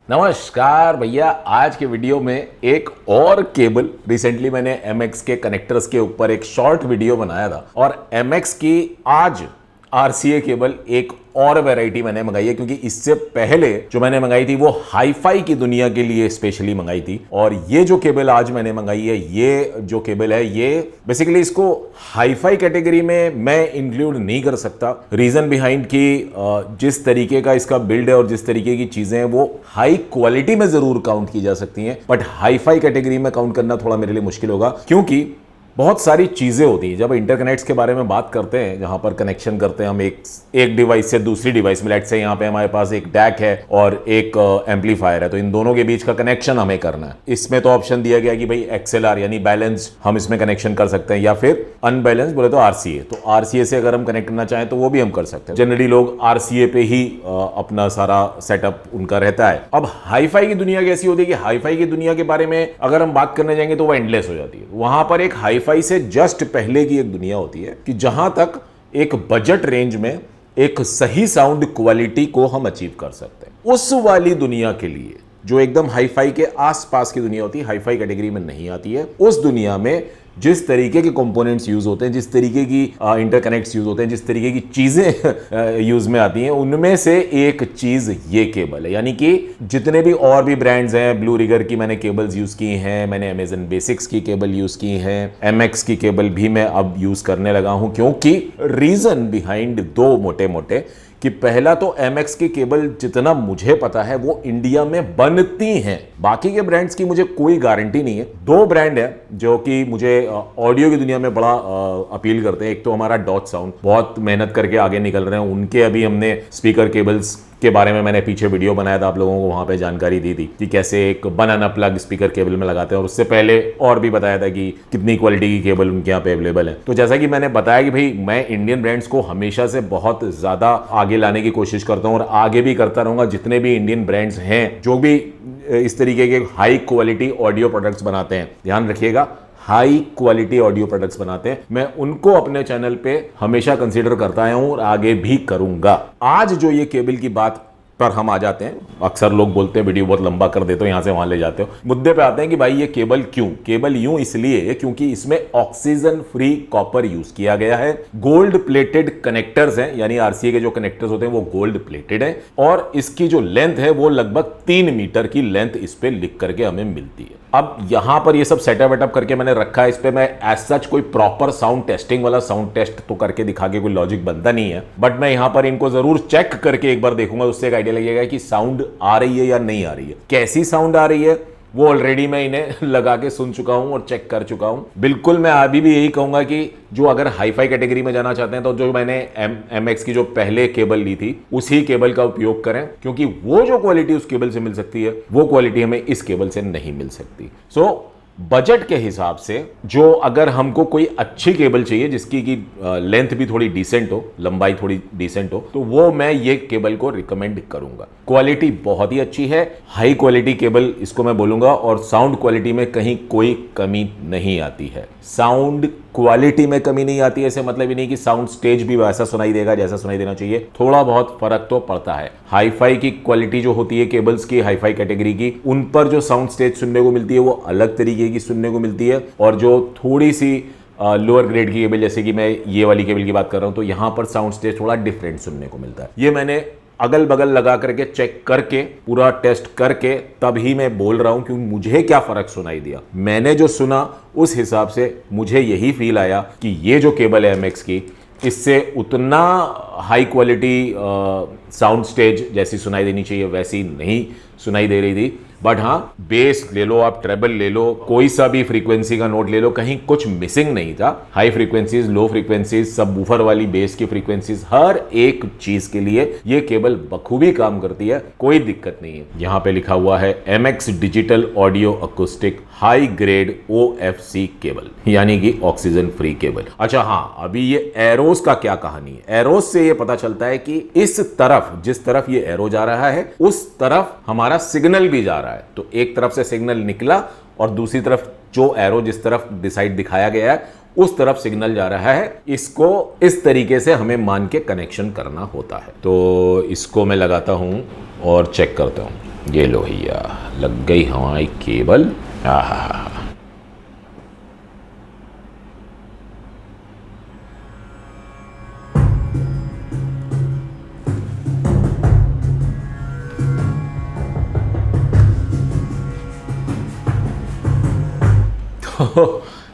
नमस्कार भैया। आज के वीडियो में एक और केबल, रिसेंटली मैंने MX के कनेक्टर्स के ऊपर एक शॉर्ट वीडियो बनाया था और MX की आज RCA केबल एक और वैरायटी मैंने मंगाई है, क्योंकि इससे पहले जो मैंने मंगाई थी वो हाईफाई की दुनिया के लिए स्पेशली मंगाई थी। और ये जो केबल आज मैंने मंगाई है, ये जो केबल है, ये बेसिकली इसको हाईफाई कैटेगरी में मैं इंक्लूड नहीं कर सकता। रीजन बिहाइंड कि जिस तरीके का इसका बिल्ड है और जिस तरीके की चीजें हैं वो हाई क्वालिटी में जरूर काउंट की जा सकती हैं, बट हाईफाई कैटेगरी में काउंट करना थोड़ा मेरे लिए मुश्किल होगा, क्योंकि बहुत सारी चीज़ें होती हैं जब इंटरकनेक्ट्स के बारे में बात करते हैं, जहां पर कनेक्शन करते हैं हम एक डिवाइस से दूसरी डिवाइस में। लेट से यहाँ पे हमारे पास एक डैक है और एक एम्पलीफायर है, तो इन दोनों के बीच का कनेक्शन हमें करना है। इसमें तो ऑप्शन दिया गया कि भाई XLR यानी बैलेंस हम इसमें कनेक्शन कर सकते हैं, या फिर अनबैलेंस बोले तो RCA। तो RCA से अगर हम कनेक्ट करना चाहें तो वो भी हम कर सकते हैं। जनरली लोग RCA पे ही अपना सारा सेटअप उनका रहता है। अब हाईफाई की दुनिया कैसी होती है कि हाईफाई की दुनिया के बारे में अगर हम बात करने जाएंगे तो वो एंडलेस हो जाती है। वहां पर एक हाईफाई से जस्ट पहले की एक दुनिया होती है कि जहां तक एक बजट रेंज में एक सही साउंड क्वालिटी को हम अचीव कर सकते हैं। उस वाली दुनिया के लिए जो एकदम हाईफाई के आसपास की दुनिया होती है, हाईफाई कैटेगरी में नहीं आती है, उस दुनिया में जिस तरीके के कंपोनेंट्स यूज होते हैं, जिस तरीके की इंटरकनेक्ट्स यूज होते हैं, जिस तरीके की चीजें यूज में आती हैं, उनमें से एक चीज ये केबल है। यानी कि जितने भी और भी ब्रांड्स हैं, ब्लू रिगर की मैंने केबल्स यूज की हैं, मैंने अमेजन बेसिक्स की केबल यूज की हैं, MX की केबल भी मैं अब यूज करने लगा हूं, क्योंकि रीजन बिहाइंड दो मोटे मोटे कि पहला तो MX की केबल जितना मुझे पता है वो इंडिया में बनती हैं। बाकी के ब्रांड्स की मुझे कोई गारंटी नहीं है। दो ब्रांड है जो कि मुझे ऑडियो की दुनिया में बड़ा अपील करते हैं। एक तो हमारा डॉट साउंड, बहुत मेहनत करके आगे निकल रहे हैं। उनके अभी हमने स्पीकर केबल्स के बारे में मैंने पीछे वीडियो बनाया था, आप लोगों को वहां पे जानकारी दी थी कि कैसे एक बनाना प्लग स्पीकर केबल में लगाते हैं, और उससे पहले और भी बताया था कि कितनी क्वालिटी की केबल उनके यहाँ पे अवेलेबल है। तो जैसा कि मैंने बताया कि भाई मैं इंडियन ब्रांड्स को हमेशा से बहुत ज्यादा आगे लाने की कोशिश करता हूँ और आगे भी करता रहूंगा। जितने भी इंडियन ब्रांड्स हैं जो भी इस तरीके के हाई क्वालिटी ऑडियो प्रोडक्ट्स बनाते हैं, ध्यान रखिएगा, हाई क्वालिटी ऑडियो प्रोडक्ट्स बनाते हैं, मैं उनको अपने चैनल पे हमेशा कंसीडर करता आया हूं और आगे भी करूंगा। आज जो ये केबल की बात पर हम आ जाते हैं, अक्सर लोग बोलते हैं वीडियो बहुत लंबा कर देते हो, यहां से वहां ले जाते हो। मुद्दे पे आते हैं कि भाई ये केबल क्यों? केबल यूं इसलिए क्योंकि इसमें ऑक्सीजन फ्री कॉपर यूज किया गया है। गोल्ड प्लेटेड कनेक्टर्स हैं, यानी RCA के जो कनेक्टर्स होते हैं वो गोल्ड प्लेटेड है, और इसकी जो लेंथ है वो लगभग 3 मीटर की लेंथ इस पे लिख करके हमें मिलती है। अब यहां पर ये सब सेटअप वेटअप करके मैंने रखा है। इस पे मैं एज सच कोई प्रॉपर साउंड टेस्टिंग वाला साउंड टेस्ट तो करके दिखा के कोई लॉजिक बनता नहीं है, बट मैं यहां पर इनको जरूर चेक करके एक बार देखूंगा, उससे एक आइडिया लगेगा कि साउंड आ रही है या नहीं आ रही है। कैसी साउंड आ रही है वो ऑलरेडी मैं इन्हें लगा के सुन चुका हूं और चेक कर चुका हूं। बिल्कुल मैं अभी भी यही कहूंगा कि जो अगर हाईफाई कैटेगरी में जाना चाहते हैं तो जो मैंने MX की जो पहले केबल ली थी उसी केबल का उपयोग करें, क्योंकि वो जो क्वालिटी उस केबल से मिल सकती है वो क्वालिटी हमें इस केबल से नहीं मिल सकती। बजट के हिसाब से जो अगर हमको कोई अच्छी केबल चाहिए जिसकी की लेंथ भी थोड़ी डिसेंट हो, लंबाई थोड़ी डिसेंट हो, तो वो मैं ये केबल को रिकमेंड करूंगा। क्वालिटी बहुत ही अच्छी है, हाई क्वालिटी केबल इसको मैं बोलूंगा, और साउंड क्वालिटी में कहीं कोई कमी नहीं आती है। साउंड क्वालिटी में कमी नहीं आती है, ऐसे मतलब ही नहीं कि साउंड स्टेज भी वैसा सुनाई देगा जैसा सुनाई देना चाहिए, थोड़ा बहुत फर्क तो पड़ता है। हाईफाई की क्वालिटी जो होती है केबल्स की, हाईफाई कैटेगरी की, उन पर जो साउंड स्टेज सुनने को मिलती है वो अलग तरीके की सुनने को मिलती है, और जो थोड़ी सी लोअर ग्रेड की केबल, जैसे कि मैं ये वाली केबल की बात कर रहा हूं, तो यहां पर साउंड स्टेज थोड़ा डिफरेंट सुनने को मिलता है। ये मैंने अगल बगल लगा करके चेक करके पूरा टेस्ट करके तब ही मैं बोल रहा हूं कि मुझे क्या फर्क सुनाई दिया। मैंने जो सुना उस हिसाब से मुझे यही फील आया कि ये जो केबल है MX की, इससे उतना हाई क्वालिटी साउंड स्टेज जैसी सुनाई देनी चाहिए वैसी नहीं सुनाई दे रही थी। बट हाँ, बेस ले लो आप, ट्रेबल ले लो, कोई सा भी फ्रीक्वेंसी का नोट ले लो, कहीं कुछ मिसिंग नहीं था। हाई फ्रीक्वेंसीज, लो फ्रीक्वेंसीज, सब वूफर वाली बेस की फ्रीक्वेंसीज, हर एक चीज के लिए ये केबल बखूबी काम करती है, कोई दिक्कत नहीं है। यहां पे लिखा हुआ है MX digital audio acoustic high grade OFC cable, यानी कि ऑक्सीजन फ्री केबल। अच्छा हाँ, अभी ये एरोस का क्या कहानी है? एरोस से ये पता चलता है कि इस तरफ, जिस तरफ ये एरो जा रहा है उस तरफ हमारा सिग्नल भी जा रहा है। तो एक तरफ से सिग्नल निकला और दूसरी तरफ जो एरो जिस तरफ डिसाइड दिखाया गया है उस तरफ सिग्नल जा रहा है, इसको इस तरीके से हमें मान के कनेक्शन करना होता है। तो इसको मैं लगाता हूं और चेक करता हूं। ये लो भैया, लग गई हमारी केबल। आहा,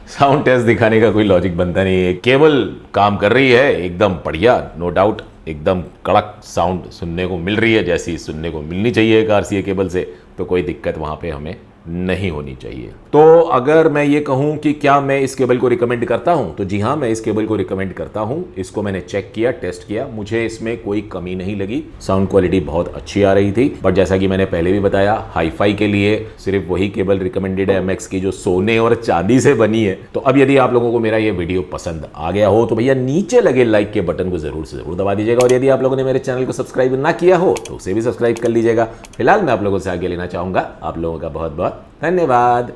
साउंड टेस्ट दिखाने का कोई लॉजिक बनता नहीं है। केबल काम कर रही है एकदम बढ़िया, नो डाउट, एकदम कड़क साउंड सुनने को मिल रही है, जैसी सुनने को मिलनी चाहिए एक आरसीए केबल से। तो कोई दिक्कत वहां पे हमें नहीं होनी चाहिए। तो अगर मैं ये कहूं कि क्या मैं इस केबल को रिकमेंड करता हूं, तो जी हां, मैं इस केबल को रिकमेंड करता हूं। इसको मैंने चेक किया, टेस्ट किया, मुझे इसमें कोई कमी नहीं लगी। साउंड क्वालिटी बहुत अच्छी आ रही थी। बट जैसा कि मैंने पहले भी बताया, हाईफाई के लिए सिर्फ वही केबल रिकमेंडेड है एमएक्स की जो सोने और चांदी से बनी है। तो अब यदि आप लोगों को मेरा ये वीडियो पसंद आ गया हो तो भैया नीचे लगे लाइक के बटन को जरूर से जरूर दबा दीजिएगा। और यदि आप लोगों ने मेरे चैनल को सब्सक्राइब ना किया हो तो उसे भी सब्सक्राइब कर लीजिएगा। फिलहाल मैं आप लोगों से आगे लेना चाहूंगा। आप लोगों का बहुत बहुत धन्यवाद।